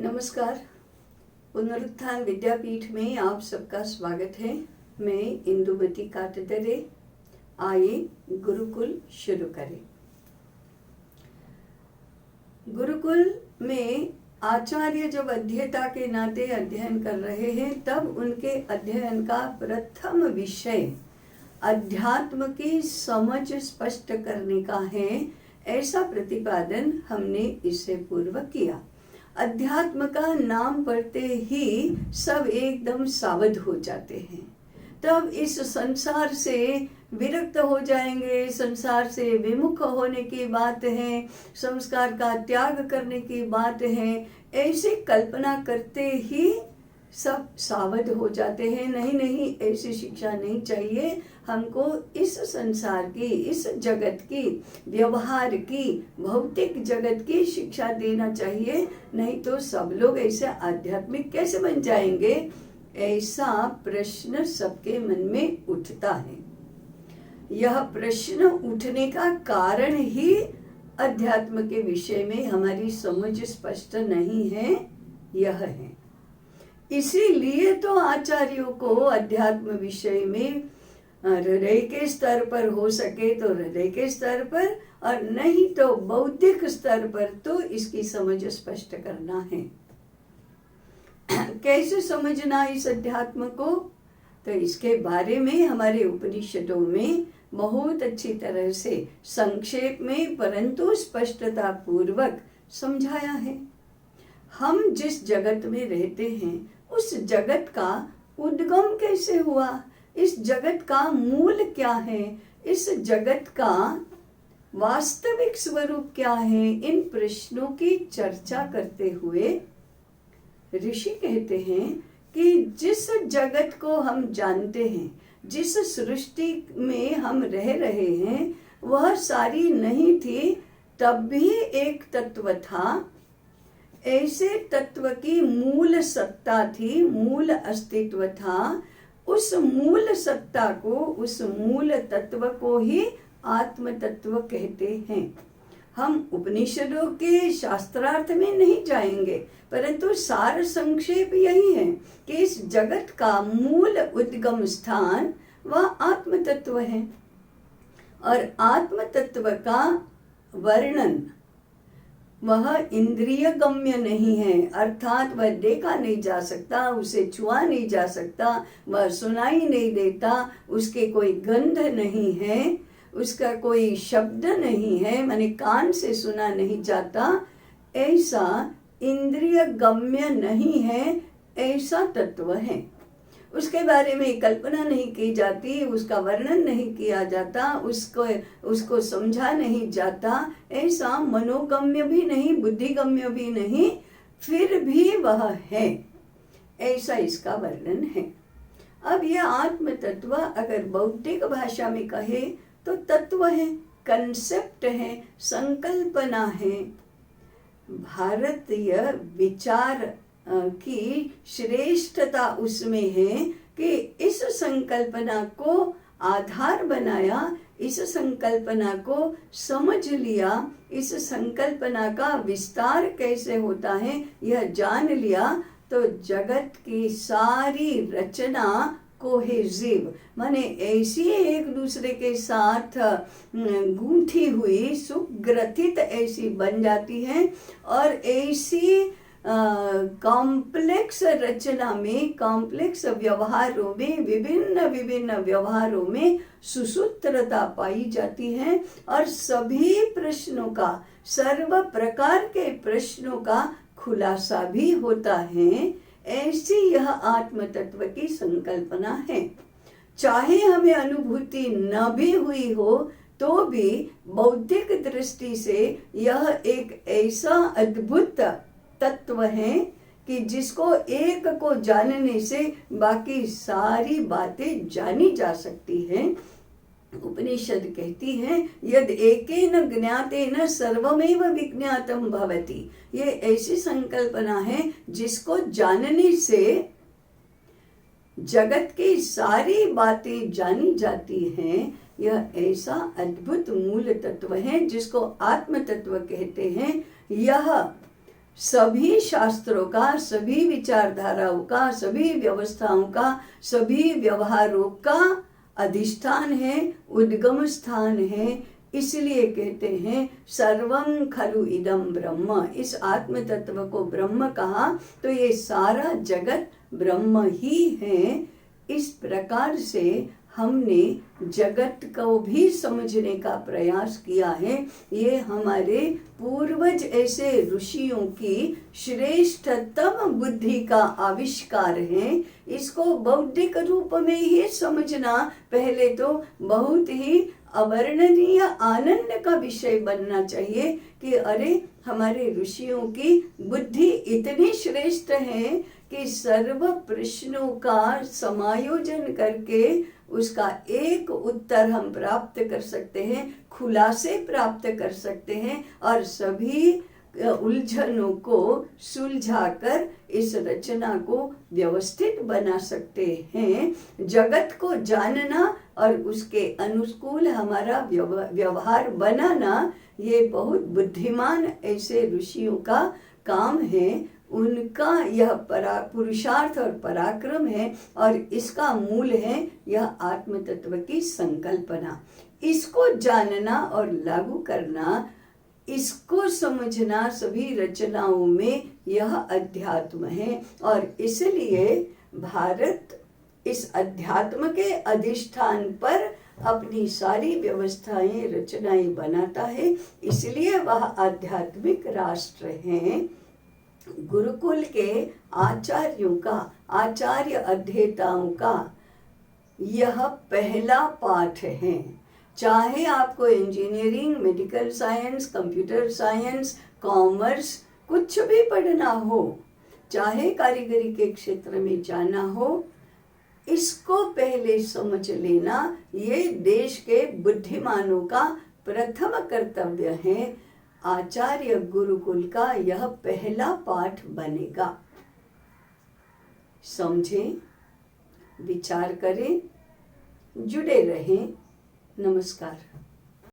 नमस्कार। पुनरुत्थान विद्यापीठ में आप सबका स्वागत है। मैं इंदुमती काटदरे। आइए गुरुकुल शुरू करें। गुरुकुल में आचार्य जब अध्येता के नाते अध्ययन कर रहे हैं, तब उनके अध्ययन का प्रथम विषय अध्यात्म की समझ स्पष्ट करने का है, ऐसा प्रतिपादन हमने इससे पूर्व किया। अध्यात्म का नाम पढ़ते ही सब एकदम सावध हो जाते हैं। तब इस संसार से विरक्त हो जाएंगे, संसार से विमुख होने की बात है, संस्कार का त्याग करने की बात है, ऐसी कल्पना करते ही सब सावध हो जाते हैं। नहीं, ऐसी शिक्षा नहीं चाहिए हमको। इस संसार की, इस जगत की, व्यवहार की, भौतिक जगत की शिक्षा देना चाहिए, नहीं तो सब लोग ऐसे आध्यात्मिक कैसे बन जाएंगे, ऐसा प्रश्न सबके मन में उठता है। यह प्रश्न उठने का कारण ही अध्यात्म के विषय में हमारी समझ स्पष्ट नहीं है, यह है। इसीलिए तो आचार्यों को अध्यात्म विषय में हृदय के स्तर पर हो सके तो हृदय के स्तर पर, और नहीं तो बौद्धिक स्तर पर तो इसकी समझ स्पष्ट करना है। कैसे समझना इस अध्यात्म को, तो इसके बारे में हमारे उपनिषदों में बहुत अच्छी तरह से संक्षेप में परंतु स्पष्टता पूर्वक समझाया है। हम जिस जगत में रहते हैं, उस जगत का उद्गम कैसे हुआ, इस जगत का मूल क्या है, इस जगत का वास्तविक स्वरूप क्या है, इन प्रश्नों की चर्चा करते हुए ऋषि कहते हैं कि जिस जगत को हम जानते हैं, जिस सृष्टि में हम रह रहे हैं, वह सारी नहीं थी, तब भी एक तत्व था। ऐसे तत्व की मूल सत्ता थी, मूल अस्तित्व था। उस मूल सत्ता को, उस मूल तत्व को ही आत्म तत्व कहते हैं। हम उपनिषदों के शास्त्रार्थ में नहीं जाएंगे, परंतु सार संक्षेप यही है कि इस जगत का मूल उद्गम स्थान वह आत्म तत्व है, और आत्म तत्व का वर्णन वह इंद्रिय गम्य नहीं है, अर्थात वह देखा नहीं जा सकता, उसे छुआ नहीं जा सकता, वह सुनाई नहीं देता, उसके कोई गंध नहीं है, उसका कोई शब्द नहीं है, माने कान से सुना नहीं जाता, ऐसा इंद्रिय गम्य नहीं है, ऐसा तत्व है। उसके बारे में कल्पना नहीं की जाती, उसका वर्णन नहीं किया जाता, उसको समझा नहीं जाता, ऐसा मनोगम्य भी नहीं, बुद्धिगम्य भी नहीं, फिर भी वह है, ऐसा इसका वर्णन है। अब यह आत्म तत्व अगर बौद्धिक भाषा में कहे तो तत्व है, कंसेप्ट है, संकल्पना है। भारतीय विचार की श्रेष्ठता उसमें है कि इस संकल्पना को आधार बनाया, इस संकल्पना को समझ लिया, इस संकल्पना का विस्तार कैसे होता है यह जान लिया, तो जगत की सारी रचना कोहेसिव, माने ऐसी एक दूसरे के साथ गूंथी हुई, सुग्रथित ऐसी बन जाती है, और ऐसी कॉम्प्लेक्स रचना में, कॉम्प्लेक्स व्यवहारों में, विभिन्न व्यवहारों में सुसूत्रता पाई जाती है, और सभी प्रश्नों का, सर्व प्रकार के प्रश्नों का खुलासा भी होता है। ऐसी यह आत्म तत्व की संकल्पना है। चाहे हमें अनुभूति न भी हुई हो, तो भी बौद्धिक दृष्टि से यह एक ऐसा अद्भुत तत्व है कि जिसको एक को जानने से बाकी सारी बातें जानी जा सकती हैं। उपनिषद कहती हैं यद एकेन ज्ञातेन सर्वमेव विज्ञातम भवति। ये ऐसी संकल्पना है जिसको जानने से जगत की सारी बातें जानी जाती हैं। यह ऐसा अद्भुत मूल तत्व है जिसको आत्म तत्व कहते हैं। यह सभी शास्त्रों का, सभी विचारधाराओं का, सभी व्यवस्थाओं का, सभी व्यवहारों का अधिष्ठान है, उद्गम स्थान है। इसलिए कहते हैं सर्वं खलु इदं ब्रह्म। इस आत्म तत्व को ब्रह्म कहा तो ये सारा जगत ब्रह्म ही है। इस प्रकार से हमने जगत को भी समझने का प्रयास किया है। ये हमारे पूर्वज ऐसे ऋषियों की श्रेष्ठतम बुद्धि का आविष्कार है। इसको बौद्धिक रूप में ही समझना पहले तो बहुत ही अवर्णनीय आनंद का विषय बनना चाहिए कि अरे हमारे ऋषियों की बुद्धि इतनी श्रेष्ठ है कि सर्व प्रश्नों का समायोजन करके उसका एक उत्तर हम प्राप्त कर सकते हैं, खुलासे प्राप्त कर सकते हैं और सभी उलझनों को सुलझाकर इस रचना को व्यवस्थित बना सकते हैं। जगत को जानना और उसके अनुकूल हमारा व्यवहार बनाना ये बहुत बुद्धिमान ऐसे ऋषियों का काम है। उनका यह पुरुषार्थ और पराक्रम है और इसका मूल है यह आत्म तत्व की संकल्पना। इसको जानना और लागू करना, इसको समझना सभी रचनाओं में यह अध्यात्म है। और इसलिए भारत इस अध्यात्म के अधिष्ठान पर अपनी सारी व्यवस्थाएं, रचनाएं बनाता है। इसलिए वह आध्यात्मिक राष्ट्र है। गुरुकुल के आचार्यों का, आचार्य अध्येताओं का यह पहला पाठ है। चाहे आपको engineering, medical science, computer science, commerce कुछ भी पढ़ना हो, चाहे कारीगरी के क्षेत्र में जाना हो, इसको पहले समझ लेना ये देश के बुद्धिमानों का प्रथम कर्तव्य है। आचार्य गुरुकुल का यह पहला पाठ बनेगा। समझें, विचार करें, जुड़े रहें। नमस्कार।